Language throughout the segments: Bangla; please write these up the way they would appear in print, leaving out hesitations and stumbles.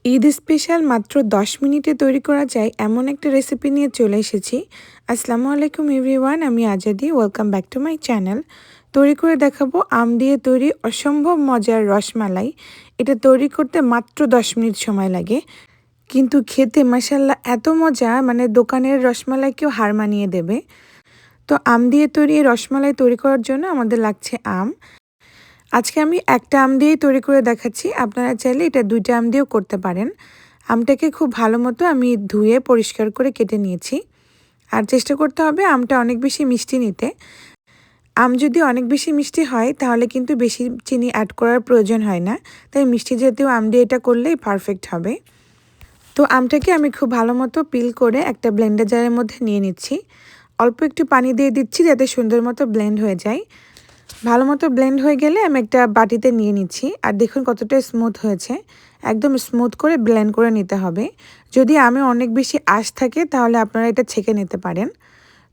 ঈদ স্পেশাল মাত্র 10 মিনিটে তৈরি করা যায় এমন একটা রেসিপি নিয়ে চলে এসেছি। আসসালামু আলাইকুম এভরিওয়ান, আমি Azadi. Welcome back to my channel. তৈরি করে দেখাবো আম দিয়ে তৈরি অসম্ভব মজার রসমালাই। এটা তৈরি করতে মাত্র 10 মিনিট সময় লাগে, কিন্তু খেতে মাশাআল্লাহ এত মজা, মানে দোকানের রসমালাইকেও হার মানিয়ে দেবে। তো আম দিয়ে তৈরি এই রসমালাই তৈরি করার জন্য আমাদের লাগছে আম। আজকে আমি একটা আম দিয়েই তৈরি করে দেখাচ্ছি, আপনারা চাইলে এটা 2টা আম দিয়েও করতে পারেন। আমটাকে খুব ভালো মতো আমি ধুয়ে পরিষ্কার করে কেটে নিয়েছি। আর চেষ্টা করতে হবে আমটা অনেক বেশি মিষ্টি নিতে। আম যদি অনেক বেশি মিষ্টি হয় তাহলে কিন্তু বেশি চিনি অ্যাড করার প্রয়োজন হয় না, তাই মিষ্টি জাতীয় আম দিয়ে এটা করলেই পারফেক্ট হবে। তো আমটাকে আমি খুব ভালো মতো পিল করে একটা ব্লেন্ডার জারের মধ্যে নিয়ে নিচ্ছি। অল্প একটু পানি দিয়ে দিচ্ছি যাতে সুন্দর মতো ব্লেন্ড হয়ে যায়। ভালো মতো ব্লেন্ড হয়ে গেলে আমি একটা বাটিতে নিয়ে নিচ্ছি। আর দেখুন কতটা স্মুথ হয়েছে, একদম স্মুথ করে ব্লেন্ড করে নিতে হবে। যদি আমে অনেক বেশি আঁশ থাকে তাহলে আপনারা এটা ছেঁকে নিতে পারেন।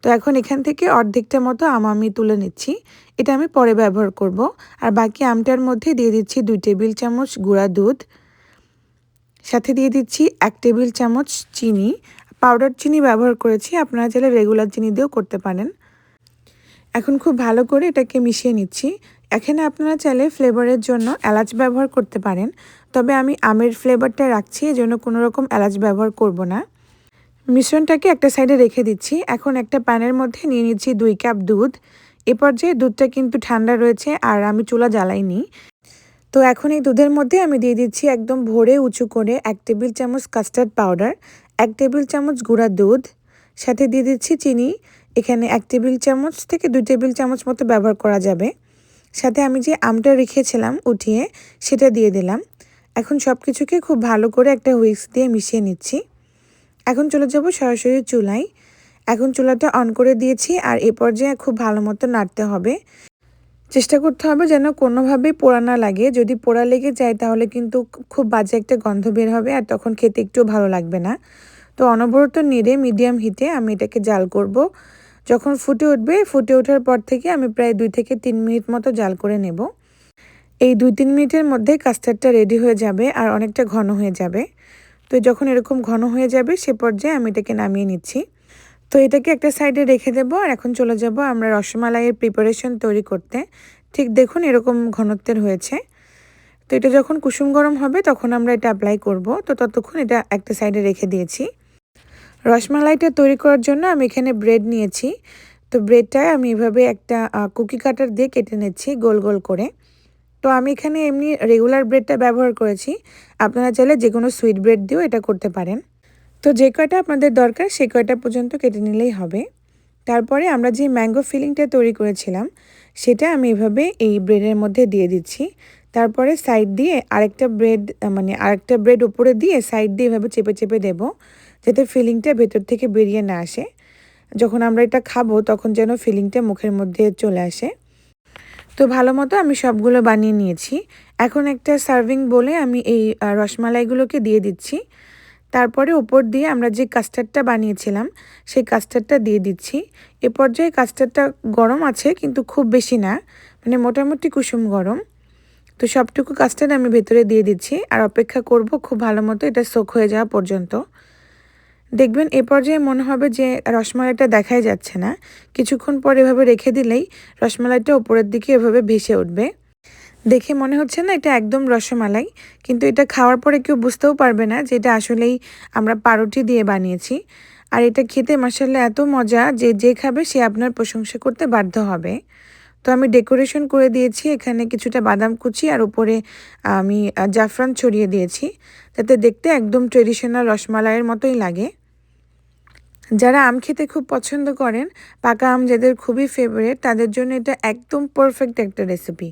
তো এখন এখান থেকে অর্ধেকটা মতো আম আমি তুলে নিচ্ছি, এটা আমি পরে ব্যবহার করব। আর বাকি আমটার মধ্যে দিয়ে দিচ্ছি 2 টেবিল চামচ গুঁড়া দুধ, সাথে দিয়ে দিচ্ছি 1 টেবিল চামচ চিনি। পাউডার চিনি ব্যবহার করেছি, আপনারা চাইলে রেগুলার চিনি দিয়েও করতে পারেন। এখন খুব ভালো করে এটাকে মিশিয়ে নিচ্ছি। এখানে আপনারা চাইলে ফ্লেভারের জন্য এলাচ ব্যবহার করতে পারেন, তবে আমি আমের ফ্লেভারটা রাখছি, এজন্য কোনো রকম এলাচ ব্যবহার করব না। মিশ্রণটাকে একটা সাইডে রেখে দিচ্ছি। এখন একটা প্যানের মধ্যে নিয়ে নিচ্ছি 2 কাপ দুধ। এ পর্যায়ে দুধটা কিন্তু ঠান্ডা রয়েছে আর আমি চুলা জ্বালাইনি। তো এখন এই দুধের মধ্যে আমি দিয়ে দিচ্ছি একদম ভরে উঁচু করে 1 টেবিল চামচ কাস্টার্ড পাউডার, 1 টেবিল চামচ গুঁড়া দুধ, সাথে দিয়ে দিচ্ছি চিনি। এখানে 1 টেবিল চামচ থেকে 2 টেবিল চামচ মতো ব্যবহার করা যাবে। সাথে আমি যে আমটা রেখেছিলাম উঠিয়ে, সেটা দিয়ে দিলাম। এখন সব কিছুকে খুব ভালো করে একটা হুইস্ক দিয়ে মিশিয়ে নিচ্ছি। এখন চলে যাব সরাসরি চুলায়। এখন চুলাটা অন করে দিয়েছি আর এ পর্যায়ে খুব ভালো মতো নাড়তে হবে। চেষ্টা করতে হবে যেন কোনোভাবেই পোড়া না লাগে। যদি পোড়া লেগে যায় তাহলে কিন্তু খুব বাজে একটা গন্ধ বের হবে আর তখন খেতে একটুও ভালো লাগবে না। তো অনবরত নেড়ে মিডিয়াম হিটে আমি এটাকে জাল করব। যখন ফুটে উঠবে, ফুটে ওঠার পর থেকে আমি প্রায় 2 থেকে 3 মিনিট মতো জাল করে নেব। এই 2-3 মিনিটের মধ্যে কাস্টার্ডটা রেডি হয়ে যাবে আর অনেকটা ঘন হয়ে যাবে। তো যখন এরকম ঘন হয়ে যাবে সে পর্যায়ে আমি এটাকে নামিয়ে নিচ্ছি। তো এটাকে একটা সাইডে রেখে দেব আর এখন চলে যাব আমরা রসমালাইয়ের প্রিপারেশন তৈরি করতে। ঠিক দেখুন এরকম ঘনত্বের হয়েছে। তো এটা যখন কুসুম গরম হবে তখন আমরা এটা অ্যাপ্লাই করব। তো ততক্ষণ এটা একটা সাইডে রেখে দিয়েছি। রসমালাইটা তৈরি করার জন্য আমি এখানে ব্রেড নিয়েছি। তো ব্রেডটা আমি এভাবে একটা কুকি কাটার দিয়ে কেটে নিচ্ছি গোল গোল করে। তো আমি এখানে এমনি রেগুলার ব্রেডটা ব্যবহার করেছি, আপনারা চাইলে যে কোনো সুইট ব্রেড দিয়েও এটা করতে পারেন। তো যে কয়টা আপনাদের দরকার সে কয়টা পর্যন্ত কেটে নিলেই হবে। তারপরে আমরা যে ম্যাঙ্গো ফিলিংটা তৈরি করেছিলাম সেটা আমি এভাবে এই ব্রেডের মধ্যে দিয়ে দিচ্ছি। তারপরে সাইড দিয়ে আরেকটা ব্রেড উপরে দিয়ে সাইড দিয়ে এভাবে চেপে চেপে দেব, যাতে ফিলিংটা ভেতর থেকে বেরিয়ে না আসে। যখন আমরা এটা খাবো তখন যেন ফিলিংটা মুখের মধ্যে চলে আসে। তো ভালো মতো আমি সবগুলো বানিয়ে নিয়েছি। এখন একটা সার্ভিং বলে আমি এই রসমালাইগুলোকে দিয়ে দিচ্ছি। তারপরে উপর দিয়ে আমরা যে কাস্টার্ডটা বানিয়েছিলাম সেই কাস্টার্ডটা দিয়ে দিচ্ছি। এ পর্যায়ে কাস্টার্ডটা গরম আছে কিন্তু খুব বেশি না, মানে মোটামুটি কুসুম গরম। তো সবটুকু কাস্টার্ড আমি ভেতরে দিয়ে দিচ্ছি আর অপেক্ষা করব খুব ভালো মতো এটা সোক হয়ে যাওয়া পর্যন্ত। দেখবেন এ পর্যায়ে মনে হবে যে রসমালাইটা দেখাই যাচ্ছে না। কিছুক্ষণ পর এভাবে রেখে দিলেই রসমালাইটা উপরের দিকে এভাবে ভেসে উঠবে। দেখে মনে হচ্ছে না এটা একদম রসমালাই, কিন্তু এটা খাওয়ার পরে কেউ বুঝতেও পারবে না যে এটা আসলেই আমরা পাউরুটি দিয়ে বানিয়েছি। আর এটা খেতে মাশাআল্লাহ এত মজা যে যে খাবে সে আপনার প্রশংসা করতে বাধ্য হবে। তো আমি ডেকোরেশন করে দিয়েছি, এখানে কিছুটা বাদাম কুচি আর উপরে আমি জাফরান ছড়িয়ে দিয়েছি, যাতে দেখতে একদম ট্রেডিশনাল রসমালাইয়ের মতোই লাগে। যারা আম খেতে খুব পছন্দ করেন, পাকা আম যাদের খুবই ফেভারিট, তাদের জন্য এটা একদম পারফেক্ট একটা রেসিপি।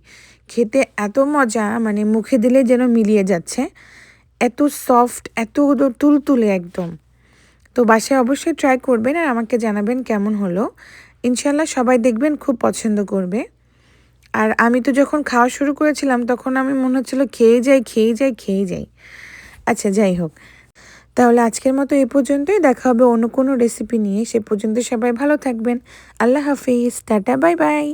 খেতে এত মজা, মানে মুখে দিলে যেন মিলিয়ে যাচ্ছে, এত সফট, এত তুলতুলে একদম। তো বাসায় অবশ্যই ট্রাই করবেন আর আমাকে জানাবেন কেমন হলো। ইনশাল্লাহ সবাই দেখবেন খুব পছন্দ করবে। আর আমি তো যখন খাওয়া শুরু করেছিলাম তখন আমি মনে হচ্ছিল খেয়ে যাই খেয়ে যাই খেয়ে যাই। আচ্ছা যাই হোক, তাহলে আজকের মতো এই পর্যন্তই। দেখা হবে অন্য কোনো রেসিপি নিয়ে। সে পর্যন্ত সবাই ভালো থাকবেন। আল্লাহ হাফিজ, টাটা, বাই বাই।